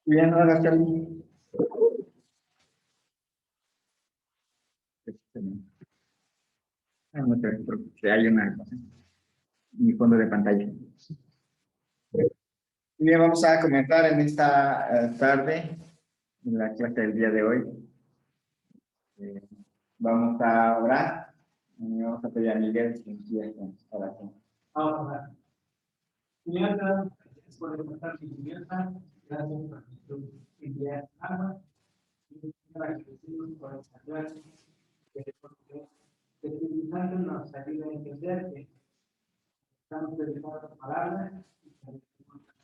Bien, ahora Charlie. No te preocupes, hay una cosa en mi fondo de pantalla. Bien, vamos a comentar en esta tarde, en la clase del día de hoy. Vamos a orar. Vamos a pedir a Miguel que empiece esta oración. Vamos a orar. Señor, gracias por levantar mi libertad. Gracias por tu enviar alma. Y agradecemos por esta clase. Que el Espíritu Santo nos ayude a entender que estamos dedicados a tu palabra y que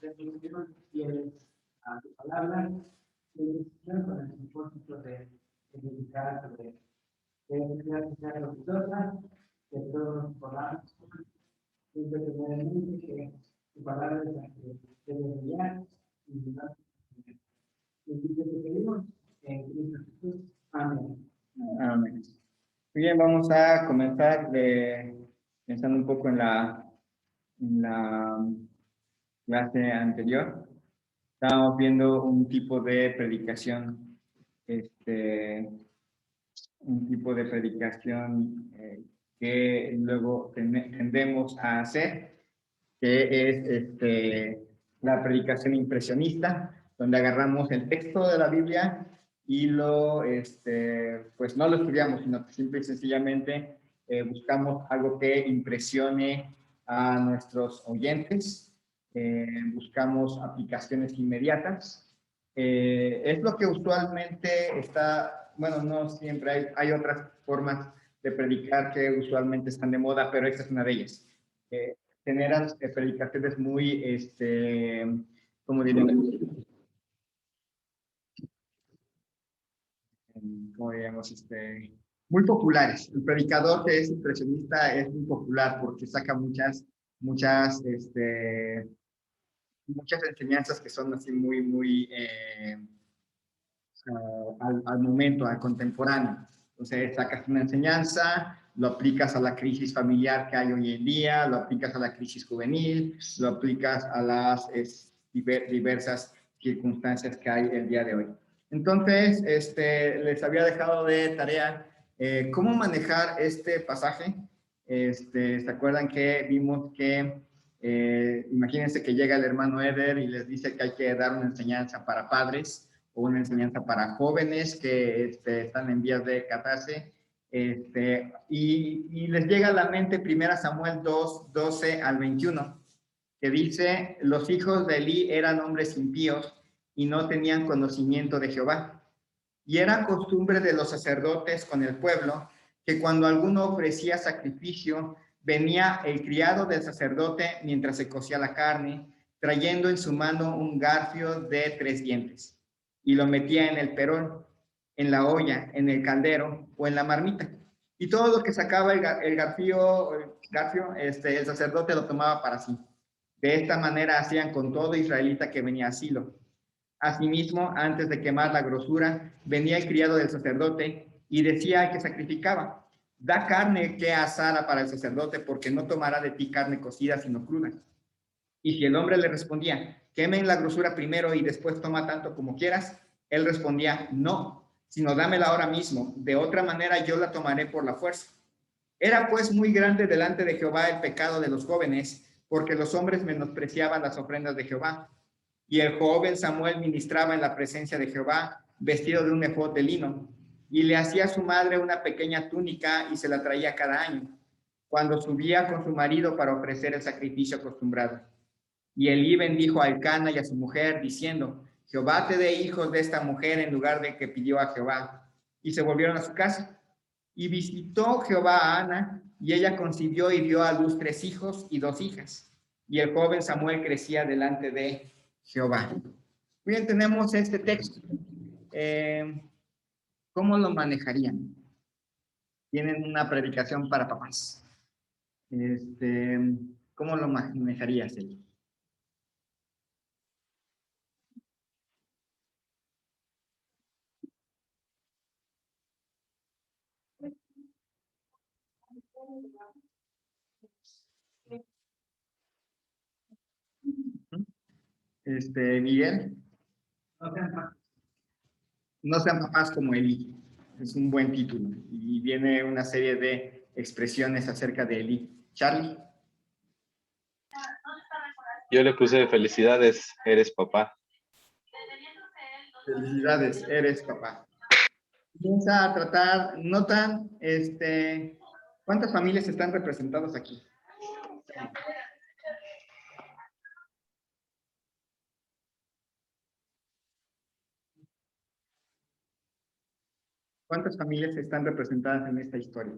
debemos ser fieles a tu palabra y decisión con el propósito de dedicar sobre que sea orgullosa, que todos podamos independientemente que tu palabra es la que debe enviar y ayudar. Y te pedimos en Cristo Jesús. Amén. Amén. Muy bien, vamos a comenzar pensando un poco en la clase anterior. Estábamos viendo un tipo de predicación, un tipo de predicación que luego tendemos a hacer, que es la predicación impresionista, donde agarramos el texto de la Biblia y pues no lo estudiamos, sino que simple y sencillamente buscamos algo que impresione a nuestros oyentes, buscamos aplicaciones inmediatas. Es lo que usualmente está, bueno, no siempre, hay otras formas de predicar que usualmente están de moda, pero esta es una de ellas. Generan predicaciones muy, ¿cómo diríamos? ¿Cómo diríamos? Muy populares. El predicador que es impresionista es muy popular porque saca muchas enseñanzas que son así muy al momento, al contemporáneo. Entonces, sacas una enseñanza, lo aplicas a la crisis familiar que hay hoy en día, lo aplicas a la crisis juvenil, lo aplicas a las diversas circunstancias que hay el día de hoy. Entonces, les había dejado de tarea cómo manejar este pasaje. ¿Se acuerdan que vimos que, imagínense que llega el hermano Eder y les dice que hay que dar una enseñanza para padres, o una enseñanza para jóvenes que están en vías de casarse, y les llega a la mente 1 Samuel 2, 12 al 21, que dice, los hijos de Elí eran hombres impíos y no tenían conocimiento de Jehová. Y era costumbre de los sacerdotes con el pueblo que cuando alguno ofrecía sacrificio, venía el criado del sacerdote mientras se cocía la carne, trayendo en su mano un garfio de 3 dientes y lo metía en el perón, en la olla, en el caldero o en la marmita. Y todo lo que sacaba el garfio, el sacerdote lo tomaba para sí. De esta manera hacían con todo israelita que venía a Silo. Asimismo, antes de quemar la grosura, venía el criado del sacerdote y decía al que sacrificaba, da carne que asada para el sacerdote, porque no tomará de ti carne cocida, sino cruda. Y si el hombre le respondía, quemen la grosura primero y después toma tanto como quieras, él respondía, no, sino dámela ahora mismo, de otra manera yo la tomaré por la fuerza. Era pues muy grande delante de Jehová el pecado de los jóvenes, porque los hombres menospreciaban las ofrendas de Jehová. Y el joven Samuel ministraba en la presencia de Jehová, vestido de un efod de lino, y le hacía a su madre una pequeña túnica y se la traía cada año, cuando subía con su marido para ofrecer el sacrificio acostumbrado. Y Elí bendijo a Elcana y a su mujer, diciendo, Jehová te dé hijos de esta mujer en lugar de que pidió a Jehová. Y se volvieron a su casa. Y visitó Jehová a Ana, y ella concibió y dio a luz 3 hijos y 2 hijas. Y el joven Samuel crecía delante de Jehová. Bien, tenemos este texto. ¿Cómo lo manejarían? Tienen una predicación para papás. ¿Cómo lo manejarías, Eli? Miguel, No sean más. no sean papás como Eli. Es un buen título y viene una serie de expresiones acerca de Eli. Charlie, Yo le puse felicidades, eres papá. felicidades, eres papá. Piensa a tratar, notan, ¿cuántas familias están representadas aquí? ¿Cuántas familias están representadas en esta historia?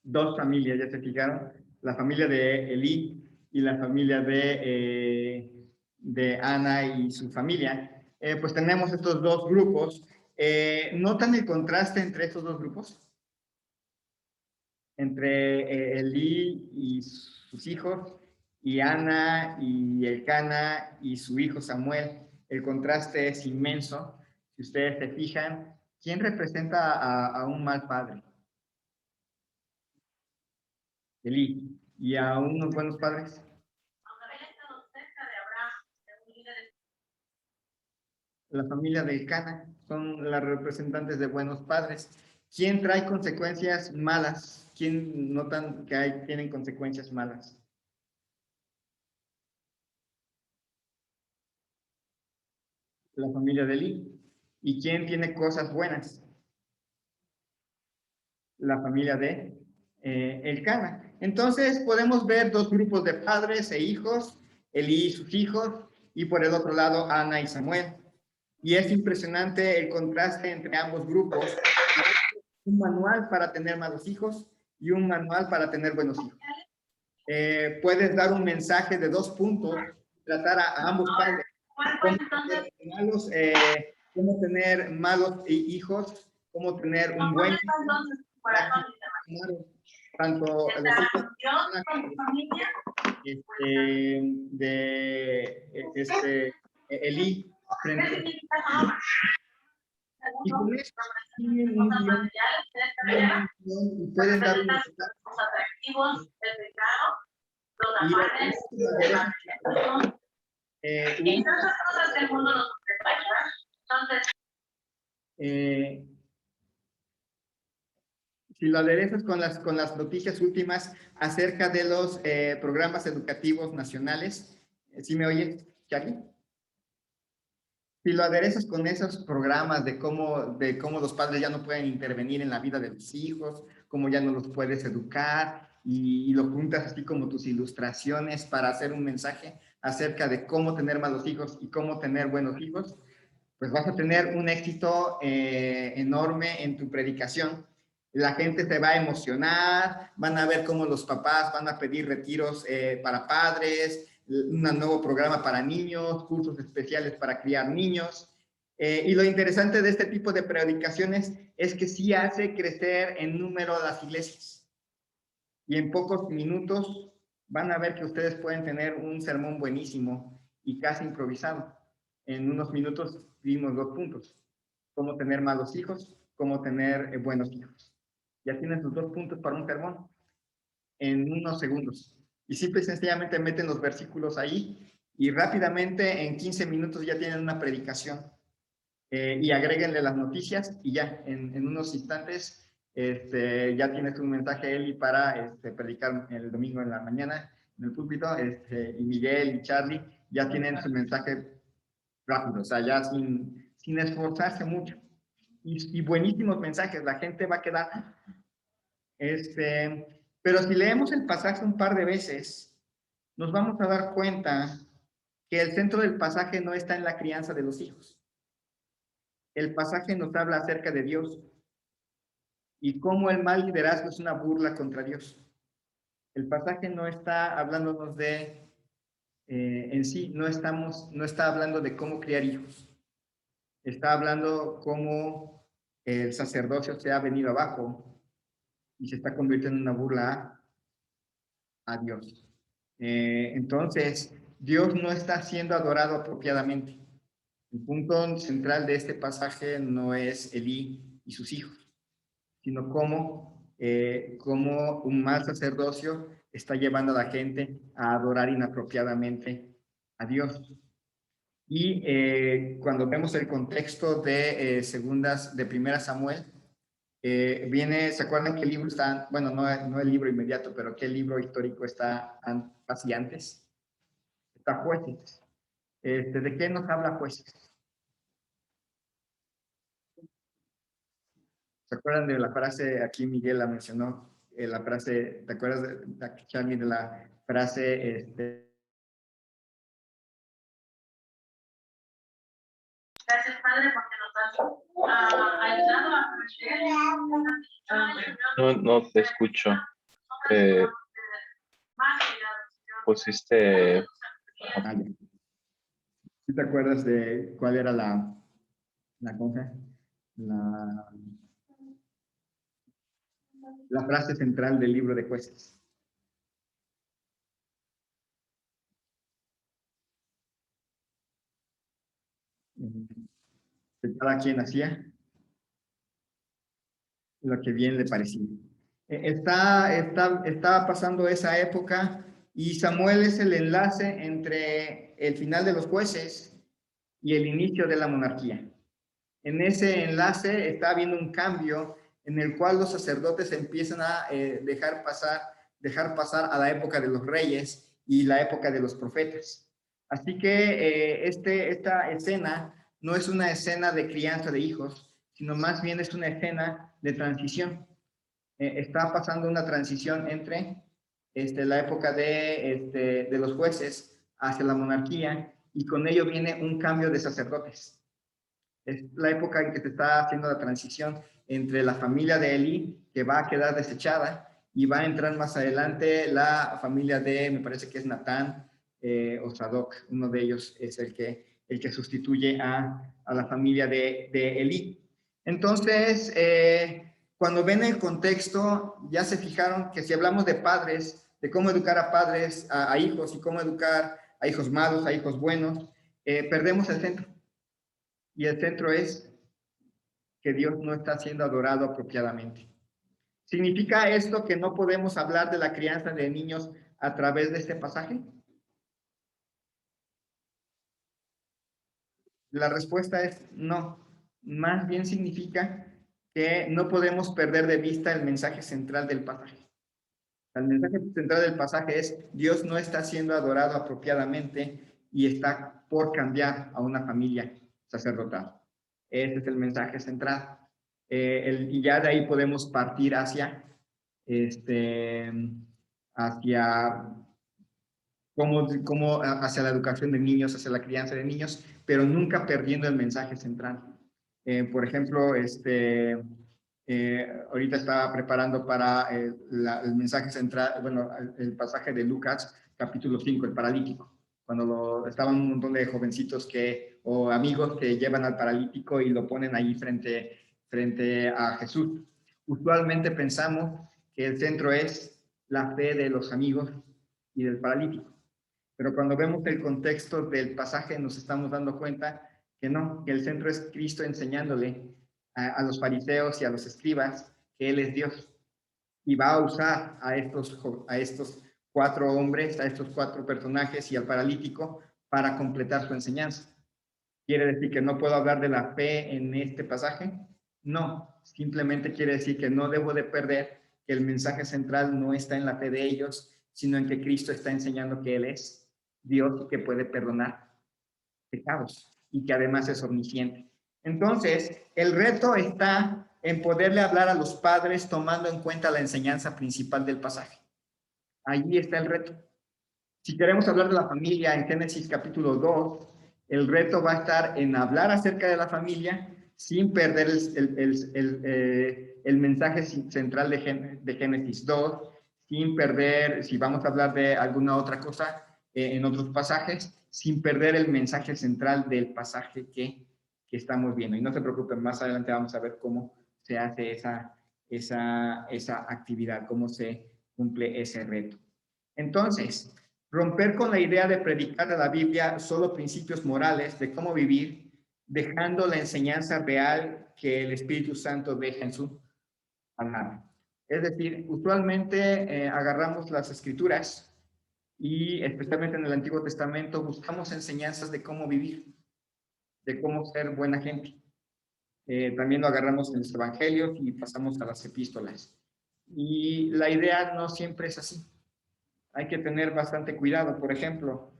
Dos familias, ¿ya se fijaron? La familia de Elí y la familia de Ana y su familia. Pues tenemos estos dos grupos. ¿Notan el contraste entre estos dos grupos? Entre Elí y sus hijos, y Ana y Elcana y su hijo Samuel. El contraste es inmenso. Si ustedes se fijan, ¿quién representa a un mal padre? Elí. ¿Y a unos buenos padres? La familia de Elcana son las representantes de buenos padres. ¿Quién trae consecuencias malas? ¿Quién notan que tienen consecuencias malas? La familia de Elí. ¿Y quién tiene cosas buenas? La familia de Elcana. Entonces podemos ver dos grupos de padres e hijos, Elí y sus hijos, y por el otro lado Ana y Samuel. Y es impresionante el contraste entre ambos grupos. Un manual para tener malos hijos y un manual para tener buenos hijos. Puedes dar un mensaje de 2 puntos, tratar a ambos padres. Cómo tener malos hijos, cómo tener un buen hijo, tanto los hijos de Elí frente y con eso tienen un guión y pueden dar un mensaje. Si lo aderezas con las noticias últimas acerca de los programas educativos nacionales, ¿sí me oyes, Charlie? Si lo aderezas con esos programas de cómo los padres ya no pueden intervenir en la vida de los hijos, cómo ya no los puedes educar, y lo juntas así como tus ilustraciones para hacer un mensaje acerca de cómo tener malos hijos y cómo tener buenos hijos, pues vas a tener un éxito enorme en tu predicación. La gente se va a emocionar, van a ver cómo los papás van a pedir retiros para padres, un nuevo programa para niños, cursos especiales para criar niños. Y lo interesante de este tipo de predicaciones es que sí hace crecer en número las iglesias. Y en pocos minutos van a ver que ustedes pueden tener un sermón buenísimo y casi improvisado. En unos minutos vimos 2 puntos. Cómo tener malos hijos, cómo tener buenos hijos. Ya tienes los 2 puntos para un sermón en unos segundos. Y simple y sencillamente meten los versículos ahí y rápidamente en 15 minutos ya tienen una predicación. Y agréguenle las noticias y ya en unos instantes ya tienes un mensaje, Eli, para predicar el domingo en la mañana en el púlpito, y Miguel y Charlie ya tienen su mensaje rápido, o sea, ya sin esforzarse mucho. Y buenísimos mensajes, la gente va a quedar. Pero si leemos el pasaje un par de veces, nos vamos a dar cuenta que el centro del pasaje no está en la crianza de los hijos. El pasaje nos habla acerca de Dios y cómo el mal liderazgo es una burla contra Dios. El pasaje no está hablándonos en sí, no está hablando de cómo criar hijos. Está hablando cómo el sacerdocio se ha venido abajo y se está convirtiendo en una burla a Dios. Entonces, Dios no está siendo adorado apropiadamente. El punto central de este pasaje no es Elí y sus hijos, sino cómo un mal sacerdocio está llevando a la gente a adorar inapropiadamente a Dios. Y cuando vemos el contexto de Primera Samuel, ¿se acuerdan qué libro está? Bueno, no el libro inmediato, pero qué libro histórico está casi antes? Está Jueces. ¿De qué nos habla Jueces? ¿Se acuerdan de la frase? Aquí Miguel la mencionó, la frase, ¿te acuerdas Charlie, de la frase? Gracias, Padre, porque nos has ayudado a aprender. No te escucho. Pusiste... ¿Sí te acuerdas de cuál era la cosa? La frase central del libro de Jueces. Que cada quien hacía lo que bien le parecía. Está pasando esa época y Samuel es el enlace entre el final de los jueces y el inicio de la monarquía. En ese enlace está habiendo un cambio en el cual los sacerdotes empiezan a dejar pasar a la época de los reyes y la época de los profetas. Así que esta escena no es una escena de crianza de hijos, sino más bien es una escena de transición. Está pasando una transición entre la época de los jueces hacia la monarquía, y con ello viene un cambio de sacerdotes. Es la época en que se está haciendo la transición entre la familia de Elí, que va a quedar desechada, y va a entrar más adelante la familia me parece que es Natán o Sadoc. Uno de ellos es el que sustituye a la familia de Elí. Entonces, cuando ven el contexto, ya se fijaron que si hablamos de padres, de cómo educar a padres, a hijos, y cómo educar a hijos malos, a hijos buenos, perdemos el centro. Y el centro es que Dios no está siendo adorado apropiadamente. ¿Significa esto que no podemos hablar de la crianza de niños a través de este pasaje? La respuesta es no. Más bien significa que no podemos perder de vista el mensaje central del pasaje. El mensaje central del pasaje es: Dios no está siendo adorado apropiadamente y está por cambiar a una familia sacerdotal. Ese es el mensaje central. Y ya de ahí podemos partir hacia hacia la educación de niños, hacia la crianza de niños, pero nunca perdiendo el mensaje central. Por ejemplo, ahorita estaba preparando para el mensaje central, bueno, el pasaje de Lucas, capítulo 5, el paralítico, cuando estaban un montón de jovencitos o amigos que llevan al paralítico y lo ponen ahí frente a Jesús. Usualmente pensamos que el centro es la fe de los amigos y del paralítico. Pero cuando vemos el contexto del pasaje nos estamos dando cuenta que no, que el centro es Cristo enseñándole a los fariseos y a los escribas que Él es Dios. Y va a usar a estos 4 hombres, a estos 4 personajes y al paralítico para completar su enseñanza. ¿Quiere decir que no puedo hablar de la fe en este pasaje? No, simplemente quiere decir que no debo de perder que el mensaje central no está en la fe de ellos, sino en que Cristo está enseñando que Él es Dios y que puede perdonar pecados y que además es omnisciente. Entonces, el reto está en poderle hablar a los padres tomando en cuenta la enseñanza principal del pasaje. Allí está el reto. Si queremos hablar de la familia en Génesis capítulo 2, el reto va a estar en hablar acerca de la familia sin perder el mensaje central de Génesis 2, sin perder, si vamos a hablar de alguna otra cosa en otros pasajes, sin perder el mensaje central del pasaje que estamos viendo. Y no se preocupen, más adelante vamos a ver cómo se hace esa actividad, cómo se cumple ese reto. Entonces, romper con la idea de predicar de la Biblia solo principios morales de cómo vivir dejando la enseñanza real que el Espíritu Santo deja en su palabra. Es decir, usualmente agarramos las Escrituras y especialmente en el Antiguo Testamento buscamos enseñanzas de cómo vivir, de cómo ser buena gente. También lo agarramos en los Evangelios y pasamos a las epístolas. Y la idea no siempre es así. Hay que tener bastante cuidado. Por ejemplo,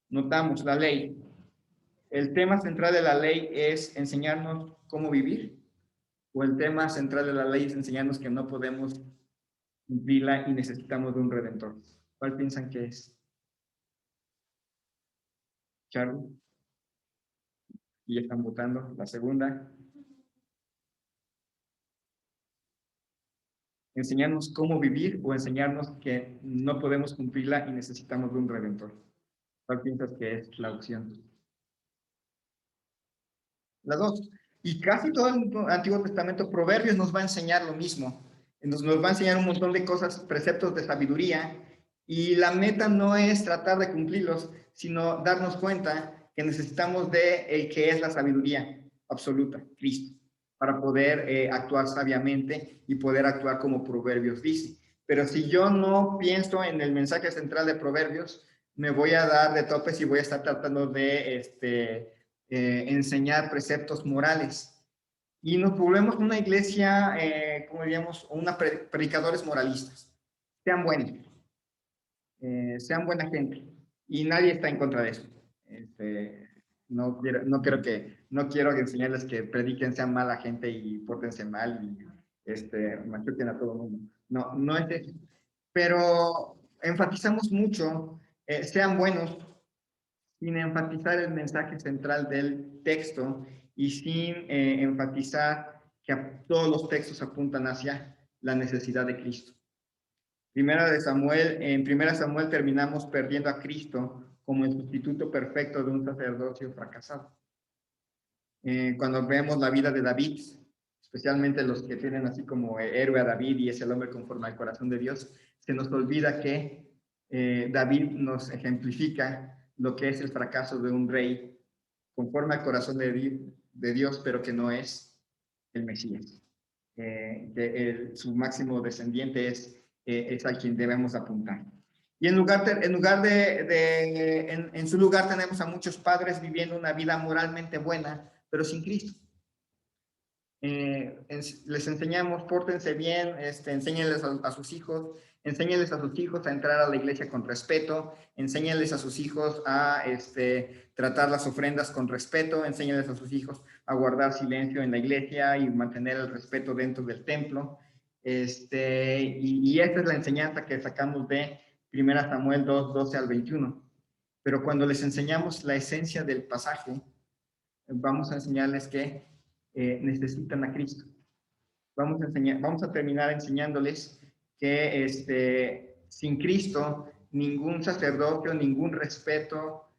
notamos la ley. ¿El tema central de la ley es enseñarnos cómo vivir? ¿O el tema central de la ley es enseñarnos que no podemos cumplirla y necesitamos de un redentor? ¿Cuál piensan que es? Charlie. Y ya están votando. La segunda. ¿Enseñarnos cómo vivir o enseñarnos que no podemos cumplirla y necesitamos de un redentor? ¿Cuál piensas que es la opción? Las dos. Y casi todo el Antiguo Testamento, Proverbios nos va a enseñar lo mismo. Nos va a enseñar un montón de cosas, preceptos de sabiduría, y la meta no es tratar de cumplirlos, sino darnos cuenta que necesitamos de el que es la sabiduría absoluta, Cristo, para poder actuar sabiamente y poder actuar como Proverbios dice. Pero si yo no pienso en el mensaje central de Proverbios, me voy a dar de topes y voy a estar tratando de enseñar preceptos morales. Y nos volvemos una iglesia, como diríamos, una predicadores moralistas. Sean buenos, sean buena gente. Y nadie está en contra de eso. No quiero enseñarles que prediquen, sean mala gente y pórtense mal y machuquen a todo el mundo. No, no es eso. Pero enfatizamos mucho, sean buenos, sin enfatizar el mensaje central del texto y sin enfatizar que todos los textos apuntan hacia la necesidad de Cristo. En Primera Samuel terminamos perdiendo a Cristo como el sustituto perfecto de un sacerdocio fracasado. Cuando vemos la vida de David, especialmente los que tienen así como héroe a David y es el hombre conforme al corazón de Dios, se nos olvida que David nos ejemplifica lo que es el fracaso de un rey conforme al corazón de Dios, pero que no es el Mesías. Su máximo descendiente es a quien debemos apuntar. Y en su lugar tenemos a muchos padres viviendo una vida moralmente buena, pero sin Cristo. Les enseñamos, pórtense bien, enséñenles a sus hijos, enséñenles a sus hijos a entrar a la iglesia con respeto, enséñenles a sus hijos a tratar las ofrendas con respeto, enséñenles a sus hijos a guardar silencio en la iglesia y mantener el respeto dentro del templo. Y esta es la enseñanza que sacamos de 1 Samuel 2, 12 al 21. Pero cuando les enseñamos la esencia del pasaje, vamos a enseñarles que necesitan a Cristo. Vamos a terminar enseñándoles que sin Cristo ningún sacerdocio, ningún respeto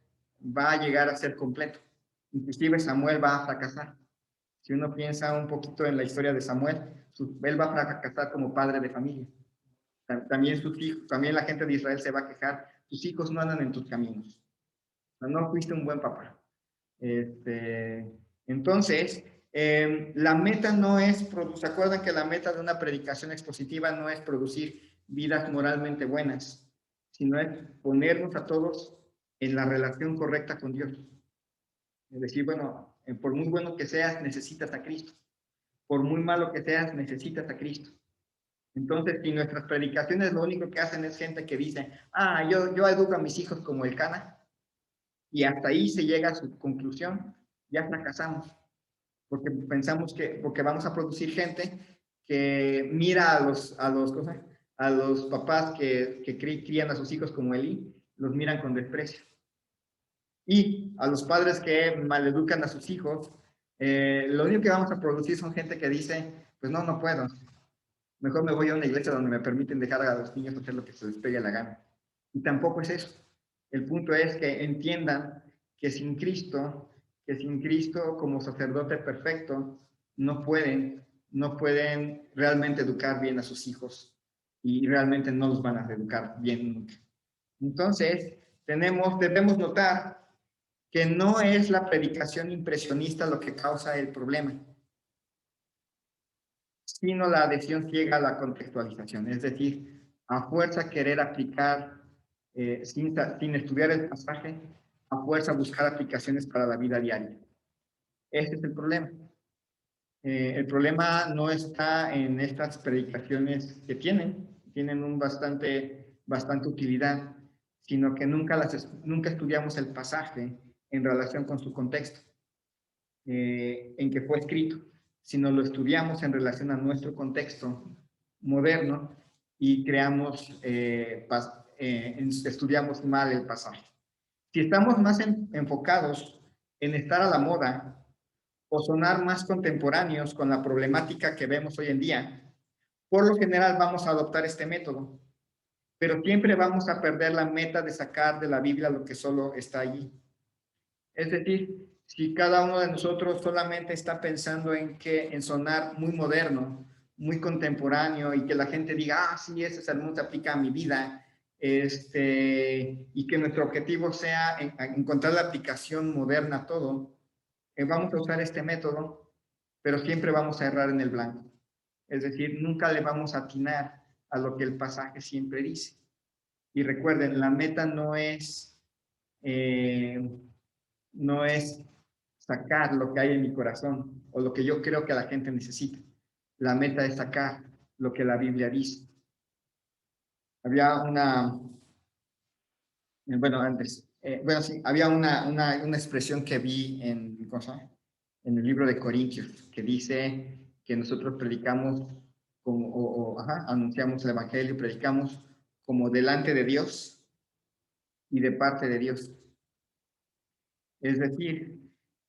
va a llegar a ser completo. Inclusive Samuel va a fracasar. Si uno piensa un poquito en la historia de Samuel, él va a fracasar como padre de familia. También sus hijos, también la gente de Israel se va a quejar, tus hijos no andan en tus caminos. No fuiste un buen papá. Entonces, la meta no es, ¿se acuerdan que la meta de una predicación expositiva no es producir vidas moralmente buenas, sino es ponernos a todos en la relación correcta con Dios? Es decir, bueno, por muy bueno que seas, necesitas a Cristo. Por muy malo que seas, necesitas a Cristo. Entonces, si nuestras predicaciones lo único que hacen es gente que dice, yo educo a mis hijos como el Cana, y hasta ahí se llega a su conclusión, ya fracasamos, porque pensamos porque vamos a producir gente que mira a los papás que crían a sus hijos como Elí, los miran con desprecio. Y a los padres que maleducan a sus hijos, lo único que vamos a producir son gente que dice, pues no puedo, mejor me voy a una iglesia donde me permiten dejar a los niños hacer lo que se les pegue la gana. Y tampoco es eso. El punto es que entiendan que sin Cristo como sacerdote perfecto, no pueden realmente educar bien a sus hijos y realmente no los van a educar bien nunca. Entonces, debemos notar que no es la predicación impresionista lo que causa el problema, sino la adhesión ciega a la contextualización, es decir, a fuerza querer aplicar, sin estudiar el pasaje, a fuerza buscar aplicaciones para la vida diaria. Ese es el problema. El problema no está en estas predicaciones que tienen bastante utilidad, sino que nunca estudiamos el pasaje en relación con su contexto, en que fue escrito, sino lo estudiamos en relación a nuestro contexto moderno y estudiamos mal el pasaje. Si estamos más enfocados en estar a la moda o sonar más contemporáneos con la problemática que vemos hoy en día, por lo general vamos a adoptar este método, pero siempre vamos a perder la meta de sacar de la Biblia lo que solo está allí. Es decir, si cada uno de nosotros solamente está pensando en sonar muy moderno, muy contemporáneo, y que la gente diga, sí, ese sermón se aplica a mi vida, y que nuestro objetivo sea encontrar la aplicación moderna a todo, vamos a usar este método, pero siempre vamos a errar en el blanco. Es decir, nunca le vamos a atinar a lo que el pasaje siempre dice. Y recuerden, la meta no es sacar lo que hay en mi corazón o lo que yo creo que la gente necesita. La meta es sacar lo que la Biblia dice. Había había una expresión que vi en el libro de Corintios, que dice que nosotros predicamos anunciamos el evangelio, predicamos como delante de Dios y de parte de Dios. Es decir,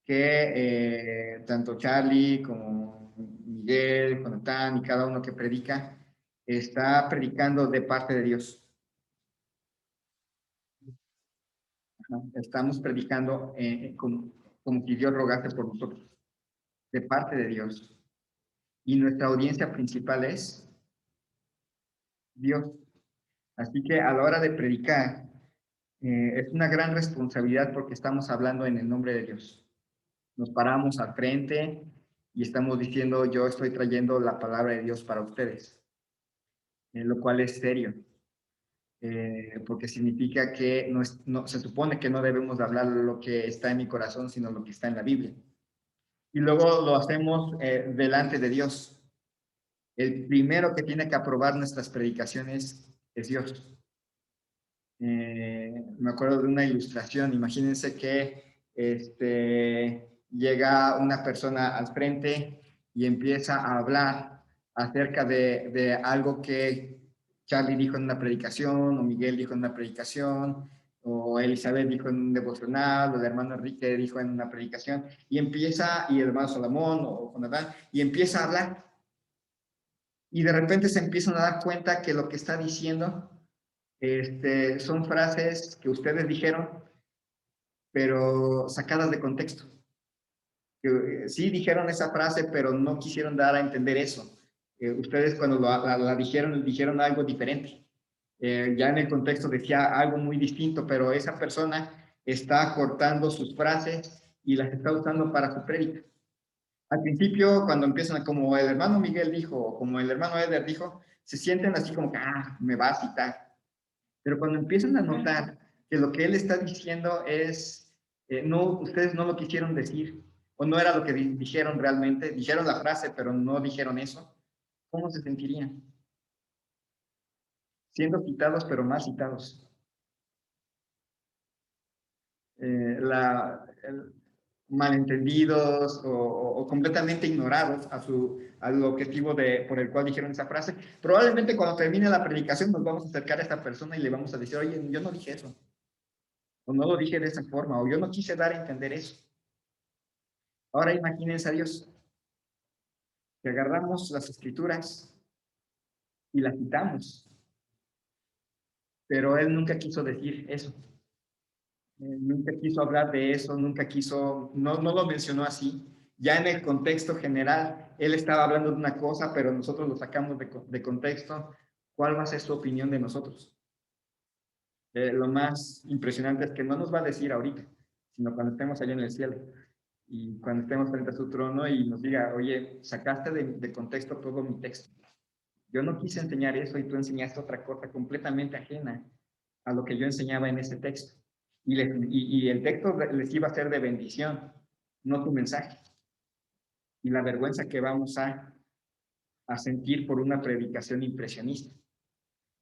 que tanto Charlie como Miguel, Jonathan y cada uno que predica, está predicando de parte de Dios. Estamos predicando como si Dios rogase por nosotros, de parte de Dios. Y nuestra audiencia principal es Dios. Así que a la hora de predicar, es una gran responsabilidad porque estamos hablando en el nombre de Dios. Nos paramos al frente y estamos diciendo, yo estoy trayendo la palabra de Dios para ustedes, lo cual es serio. Porque significa que se supone que no debemos de hablar lo que está en mi corazón, sino lo que está en la Biblia. Y luego lo hacemos delante de Dios. El primero que tiene que aprobar nuestras predicaciones es Dios. Me acuerdo de una ilustración. Imagínense que llega una persona al frente y empieza a hablar acerca de algo que Charlie dijo en una predicación, o Miguel dijo en una predicación, o Elizabeth dijo en un devocional, o el hermano Enrique dijo en una predicación, y el hermano Salomón o Jonathan, y empieza a hablar. Y de repente se empiezan a dar cuenta que lo que está diciendo son frases que ustedes dijeron, pero sacadas de contexto. Sí dijeron esa frase, pero no quisieron dar a entender eso. Ustedes cuando la dijeron algo diferente. Ya en el contexto decía algo muy distinto, pero esa persona está cortando sus frases y las está usando para su prédica. Al principio, cuando empiezan como el hermano Miguel dijo, o como el hermano Eder dijo, se sienten así como que, me va a citar. Pero cuando empiezan a notar que lo que él está diciendo es, ustedes no lo quisieron decir, o no era lo que dijeron realmente, dijeron la frase, pero no dijeron eso, ¿cómo se sentirían? Siendo citados, pero más citados. Malentendidos o completamente ignorados al objetivo por el cual dijeron esa frase. Probablemente cuando termine la predicación nos vamos a acercar a esta persona y le vamos a decir, oye, yo no dije eso, o no lo dije de esa forma, o yo no quise dar a entender eso. Ahora imagínense a Dios, que agarramos las escrituras y las citamos, pero Él nunca quiso decir eso. Nunca quiso hablar de eso, no lo mencionó así. Ya en el contexto general, él estaba hablando de una cosa, pero nosotros lo sacamos de contexto. ¿Cuál va a ser su opinión de nosotros? Lo más impresionante es que no nos va a decir ahorita, sino cuando estemos allá en el cielo. Y cuando estemos frente a su trono y nos diga, oye, sacaste de contexto todo mi texto. Yo no quise enseñar eso y tú enseñaste otra cosa completamente ajena a lo que yo enseñaba en ese texto. Y el texto les iba a ser de bendición, no tu mensaje. Y la vergüenza que vamos a sentir por una predicación impresionista.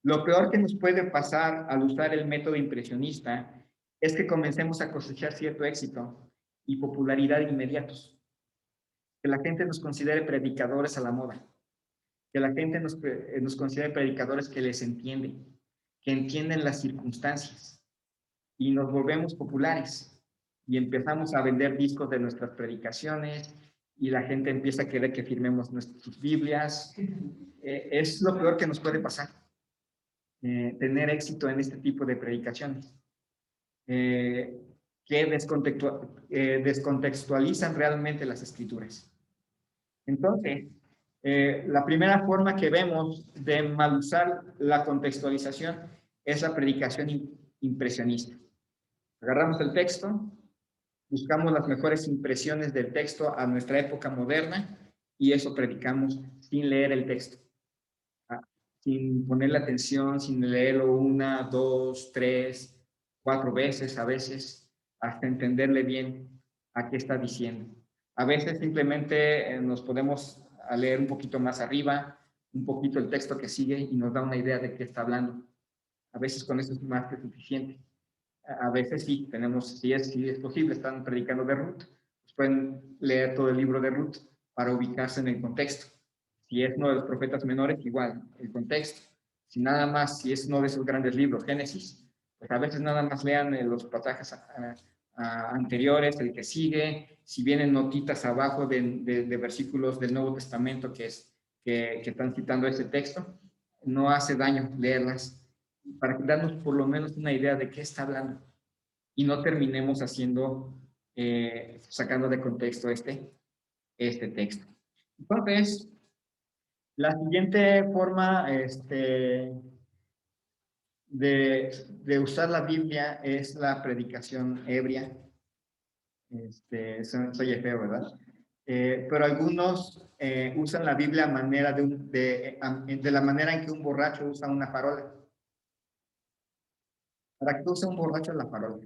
Lo peor que nos puede pasar al usar el método impresionista es que comencemos a cosechar cierto éxito y popularidad inmediatos. Que la gente nos considere predicadores a la moda. Que la gente nos considere predicadores que les entienden, que entienden las circunstancias. Y nos volvemos populares. Y empezamos a vender discos de nuestras predicaciones y la gente empieza a querer que firmemos nuestras Biblias. Es lo peor que nos puede pasar. Tener éxito en este tipo de predicaciones. Que descontextualizan realmente las escrituras. Entonces, la primera forma que vemos de mal usar la contextualización es la predicación impresionista. Agarramos el texto, buscamos las mejores impresiones del texto a nuestra época moderna y eso predicamos sin leer el texto, sin ponerle atención, sin leerlo 1, 2, 3, 4 veces a veces, hasta entenderle bien a qué está diciendo. A veces simplemente nos podemos a leer un poquito más arriba, un poquito el texto que sigue y nos da una idea de qué está hablando. A veces con eso es más que suficiente. A veces sí, si es posible, están predicando de Ruth, pues pueden leer todo el libro de Ruth para ubicarse en el contexto. Si es uno de los profetas menores, igual, el contexto. Si es uno de esos grandes libros, Génesis, pues a veces nada más lean los pasajes anteriores, el que sigue, si vienen notitas abajo de versículos del Nuevo Testamento que están citando ese texto, no hace daño leerlas, para darnos por lo menos una idea de qué está hablando y no terminemos sacando de contexto este texto. Entonces, la siguiente forma de usar la Biblia es la predicación ebria. Soy feo, ¿verdad? Pero algunos usan la Biblia a manera de la manera en que un borracho usa una farola. ¿Para qué usa un borracho la farola?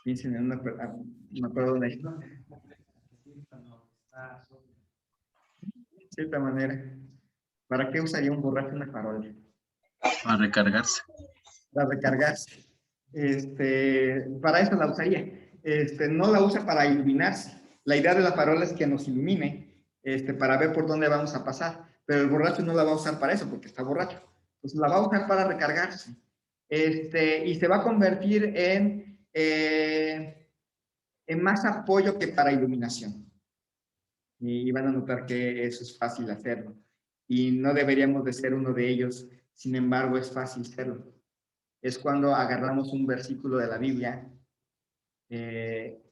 Piensen en me acuerdo de esto. De cierta manera. ¿Para qué usaría un borracho una farola? Para recargarse. Para recargarse. Para eso la usaría. No la usa para iluminarse. La idea de la farola es que nos ilumine, para ver por dónde vamos a pasar. Pero el borracho no la va a usar para eso, porque está borracho. Pues la va a usar para recargarse. Y se va a convertir en más apoyo que para iluminación. Y van a notar que eso es fácil hacerlo. Y no deberíamos de ser uno de ellos, sin embargo es fácil hacerlo. Es cuando agarramos un versículo de la Biblia,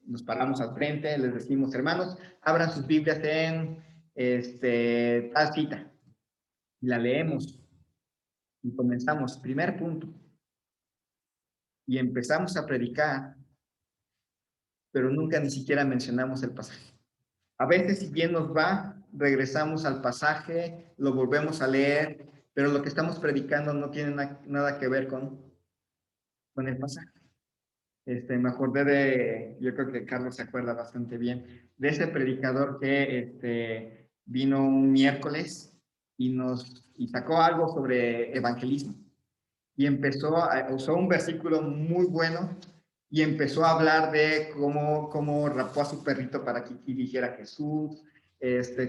nos paramos al frente, les decimos, hermanos, abran sus Biblias en tal cita. Y la leemos. Y comenzamos, primer punto. Y empezamos a predicar, pero nunca ni siquiera mencionamos el pasaje. A veces, si bien nos va, regresamos al pasaje, lo volvemos a leer, pero lo que estamos predicando no tiene nada que ver con el pasaje. Me acordé yo creo que Carlos se acuerda bastante bien, de ese predicador que vino un miércoles y sacó algo sobre evangelismo. Y usó un versículo muy bueno y empezó a hablar de cómo rapó a su perrito para que dijera Jesús,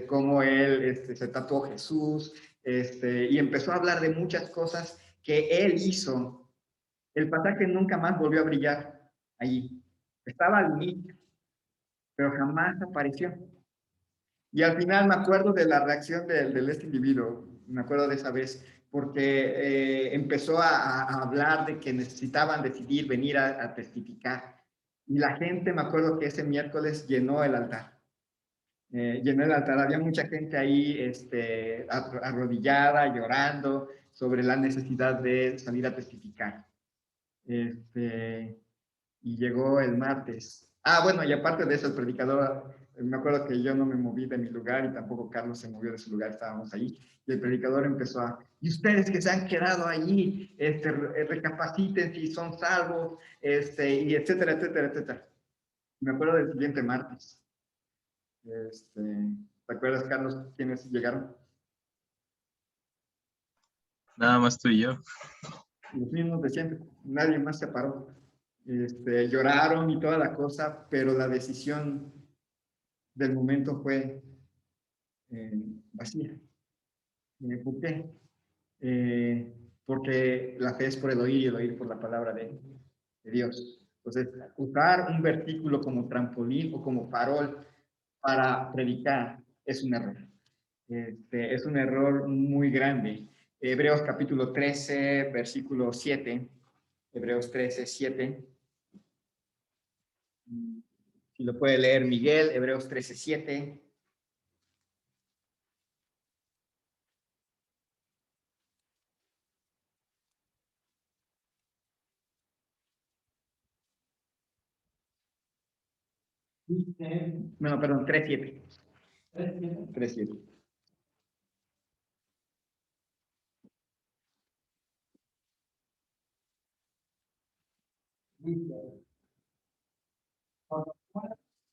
cómo él se tatuó Jesús, y empezó a hablar de muchas cosas que él hizo. El pasaje nunca más volvió a brillar allí. Estaba al inicio, pero jamás apareció. Y al final me acuerdo de la reacción de este individuo, me acuerdo de esa vez, porque empezó a hablar de que necesitaban decidir venir a testificar. Y la gente, me acuerdo que ese miércoles llenó el altar. llenó el altar. Había mucha gente ahí arrodillada, llorando sobre la necesidad de salir a testificar. Y llegó el martes. Ah, bueno, y aparte de eso, el predicador, me acuerdo que yo no me moví de mi lugar y tampoco Carlos se movió de su lugar, estábamos ahí. Y el predicador empezó y ustedes que se han quedado allí, recapaciten si son salvos, y etcétera, etcétera, etcétera. Me acuerdo del siguiente martes. ¿Te acuerdas, Carlos, quiénes llegaron? Nada más tú y yo. Los mismos de siempre, nadie más se paró. Lloraron y toda la cosa, pero la decisión del momento fue vacía. ¿Por qué? Porque la fe es por el oír y el oír por la palabra de Dios. Entonces, usar un versículo como trampolín o como farol para predicar es un error. Es un error muy grande. Hebreos capítulo 13, versículo 7. Hebreos 13, 7. Si lo puede leer Miguel, Hebreos 13, 7. Bueno, perdón, 3, 7. 3, 7.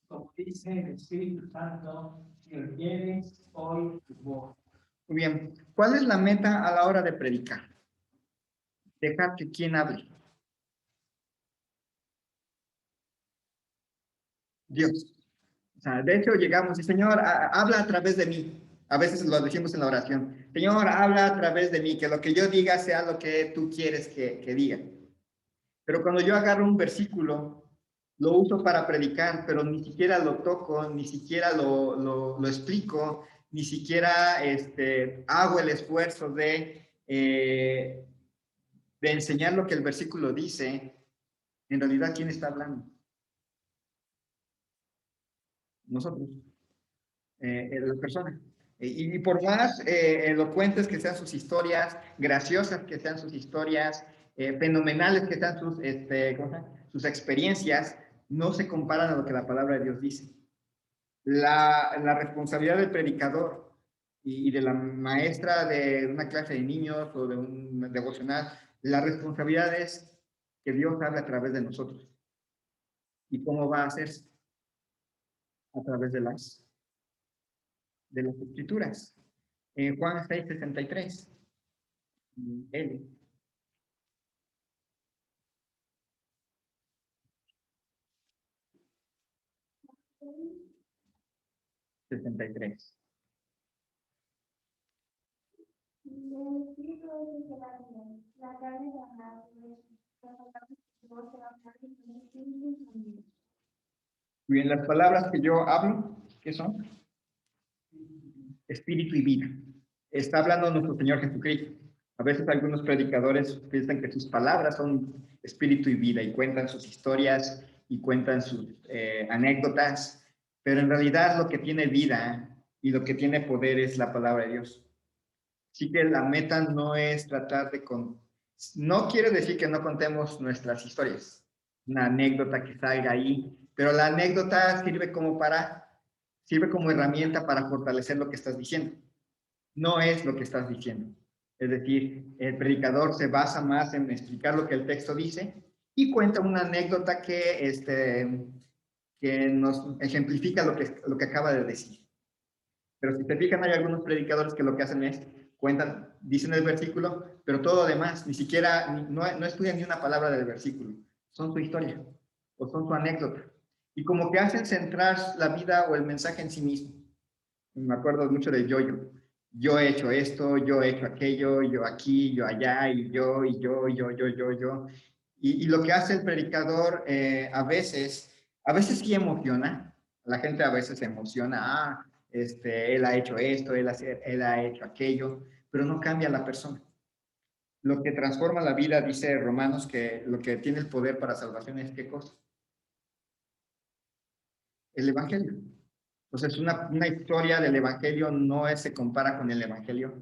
Como dice el Espíritu Santo, si oyes hoy tu voz. Muy bien. ¿Cuál es la meta a la hora de predicar? Dejar que quien hable. Dios. O sea, de hecho llegamos y Señor, habla a través de mí. A veces lo decimos en la oración. Señor, habla a través de mí, que lo que yo diga sea lo que tú quieres que diga. Pero cuando yo agarro un versículo, lo uso para predicar, pero ni siquiera lo toco, ni siquiera lo explico, ni siquiera hago el esfuerzo de enseñar lo que el versículo dice. En realidad, ¿quién está hablando? Nosotros, las personas. Y por más elocuentes que sean sus historias, graciosas que sean sus historias, fenomenales que sean sus experiencias, no se comparan a lo que la palabra de Dios dice. La responsabilidad del predicador y de la maestra de una clase de niños o de un devocional, la responsabilidad es que Dios hable a través de nosotros. ¿Y cómo va a hacerse? A través de las escrituras. Juan 6, 63. L. 63. Bien, las palabras que yo hablo, ¿qué son? Espíritu y vida. Está hablando nuestro Señor Jesucristo. A veces algunos predicadores piensan que sus palabras son espíritu y vida y cuentan sus historias y cuentan sus anécdotas, pero en realidad lo que tiene vida y lo que tiene poder es la palabra de Dios. Así que la meta no es tratar de no quiere decir que no contemos nuestras historias, una anécdota que salga ahí, pero la anécdota sirve como herramienta para fortalecer lo que estás diciendo. No es lo que estás diciendo. Es decir, el predicador se basa más en explicar lo que el texto dice y cuenta una anécdota que nos ejemplifica lo que acaba de decir. Pero si te fijan, hay algunos predicadores que lo que hacen es dicen el versículo, pero todo lo demás, ni siquiera, no estudian ni una palabra del versículo. Son su historia o son su anécdota. Y como que hacen centrar la vida o el mensaje en sí mismo. Me acuerdo mucho de Yo-Yo. Yo he hecho esto, yo he hecho aquello, yo aquí, yo allá, y yo. Y lo que hace el predicador a veces sí emociona. La gente a veces se emociona. Él ha hecho esto, él ha hecho aquello, pero no cambia la persona. Lo que transforma la vida, dice Romanos, que lo que tiene el poder para salvación es ¿qué cosa? El Evangelio. Entonces, una historia del Evangelio no se compara con el Evangelio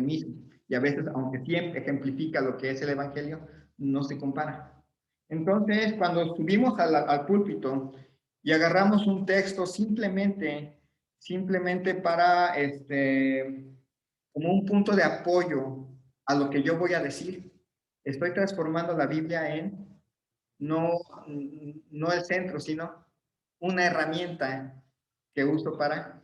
mismo. Y a veces, aunque siempre ejemplifica lo que es el Evangelio, no se compara. Entonces, cuando subimos al púlpito y agarramos un texto simplemente para, como un punto de apoyo a lo que yo voy a decir, estoy transformando la Biblia en, no el centro, sino una herramienta que uso para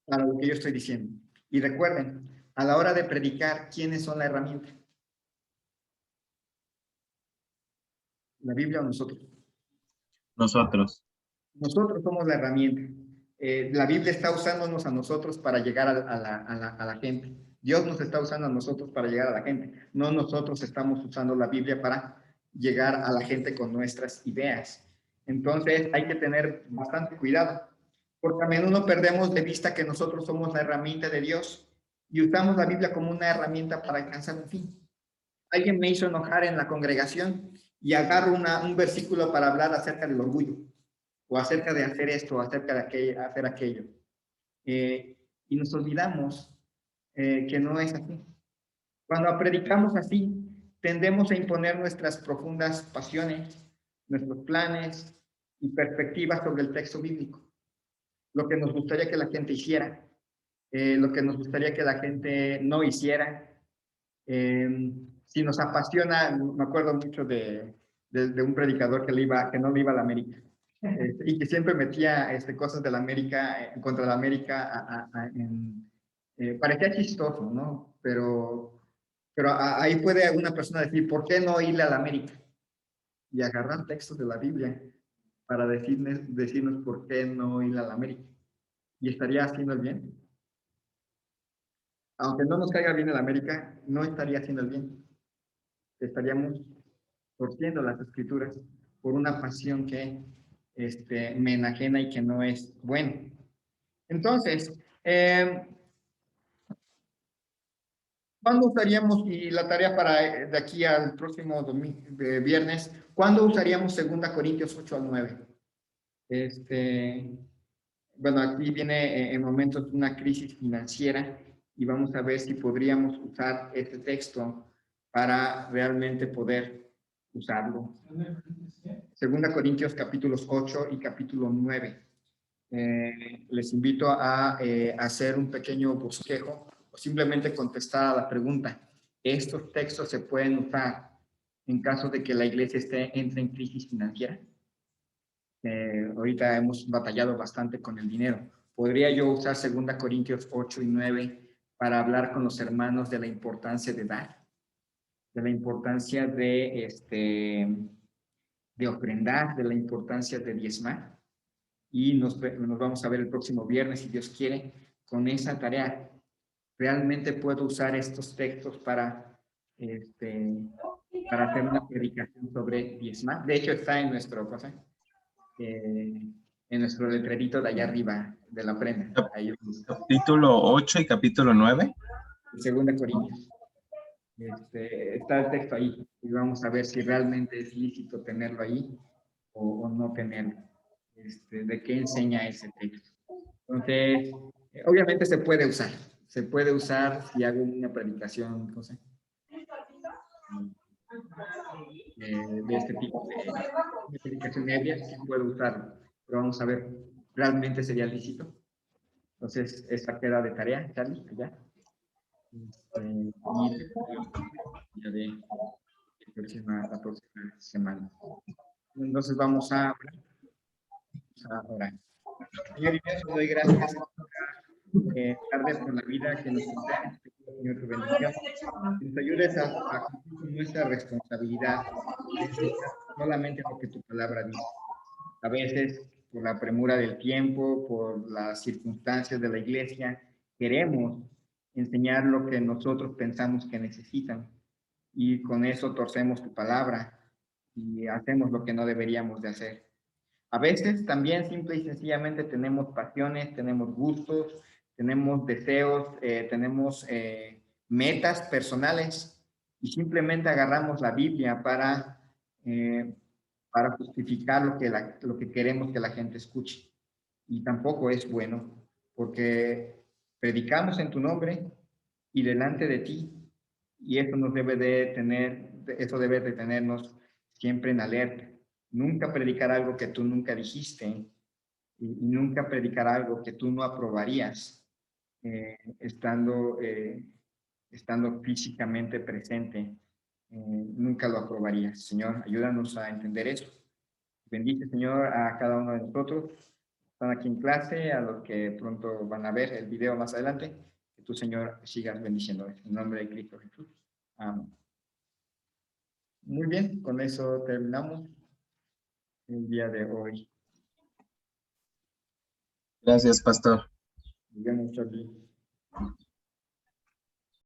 lo que yo estoy diciendo. Y recuerden, a la hora de predicar, ¿quiénes son la herramienta? ¿La Biblia o nosotros? Nosotros. Nosotros somos la herramienta. La Biblia está usándonos a nosotros para llegar a la gente. Dios nos está usando a nosotros para llegar a la gente. No nosotros estamos usando la Biblia para llegar a la gente con nuestras ideas. Entonces hay que tener bastante cuidado, porque a menudo perdemos de vista que nosotros somos la herramienta de Dios y usamos la Biblia como una herramienta para alcanzar un fin. Alguien me hizo enojar en la congregación y agarro un versículo para hablar acerca del orgullo, o acerca de hacer esto, o acerca de hacer aquello. Y nos olvidamos que no es así. Cuando predicamos así, tendemos a imponer nuestras profundas pasiones, nuestros planes y perspectivas sobre el texto bíblico. Lo que nos gustaría que la gente hiciera, lo que nos gustaría que la gente no hiciera. Si nos apasiona, me acuerdo mucho de un predicador que no le iba a la América, y que siempre metía cosas de la América, contra la América, parecía chistoso, ¿no? Pero ahí puede una persona decir, ¿por qué no irle a la América? Y agarrar textos de la Biblia para decirnos por qué no ir a la América. ¿Y estaría haciendo el bien? Aunque no nos caiga bien el América, no estaría haciendo el bien. Estaríamos torciendo las escrituras por una pasión que me enajena y que no es bueno. Entonces, ¿cuándo usaríamos, y la tarea para de aquí al próximo viernes, ¿cuándo usaríamos 2 Corintios 8 al 9? Bueno, aquí viene en momentos de una crisis financiera y vamos a ver si podríamos usar este texto para realmente poder usarlo. 2 Corintios capítulos 8 y capítulo 9. Les invito a hacer un pequeño bosquejo o simplemente contestar a la pregunta. ¿Estos textos se pueden usar en caso de que la iglesia entre en crisis financiera? Ahorita hemos batallado bastante con el dinero. ¿Podría yo usar 2 Corintios 8 y 9 para hablar con los hermanos de la importancia de dar? De la importancia de ofrendar, de la importancia de diezmar. Y nos vamos a ver el próximo viernes, si Dios quiere, con esa tarea. ¿Realmente puedo usar estos textos para hacer una predicación sobre diezmar? De hecho, está en nuestro letrerito de allá arriba de la prenda. Ahí, Capítulo 8 y capítulo 9. 2 Corintios. Está el texto ahí y vamos a ver si realmente es lícito tenerlo ahí o no tenerlo. De qué enseña ese texto. Entonces, obviamente se puede usar si hago una predicación, no sé, de este tipo de predicación ebria, sí puedo usarlo, pero vamos a ver, ¿realmente sería lícito? Entonces, esta queda de tarea, Charlie, allá. Y ya de la próxima semana. Entonces, vamos a orar. Señor, y te doy gracias tarde por la vida que nos da, Señor, tu bendición. Que nos ayudes a cumplir con nuestra responsabilidad, solamente lo que tu palabra dice. A veces, por la premura del tiempo, por las circunstancias de la iglesia, queremos enseñar lo que nosotros pensamos que necesitan y con eso torcemos tu palabra y hacemos lo que no deberíamos de hacer. A veces también simple y sencillamente tenemos pasiones, tenemos gustos, tenemos deseos, tenemos metas personales y simplemente agarramos la Biblia para para justificar lo que queremos que la gente escuche. Y tampoco es bueno, porque predicamos en tu nombre y delante de ti, y eso eso debe de tenernos siempre en alerta. Nunca predicar algo que tú nunca dijiste, y nunca predicar algo que tú no aprobarías, estando físicamente presente. Nunca lo aprobarías. Señor, ayúdanos a entender eso. Bendice, Señor, a cada uno de nosotros. Están aquí en clase, a los que pronto van a ver el video más adelante. Que tú, Señor, sigas bendiciéndoles. En nombre de Cristo Jesús. Amén. Muy bien, con eso terminamos el día de hoy. Gracias, pastor. Nos vemos, Charlie.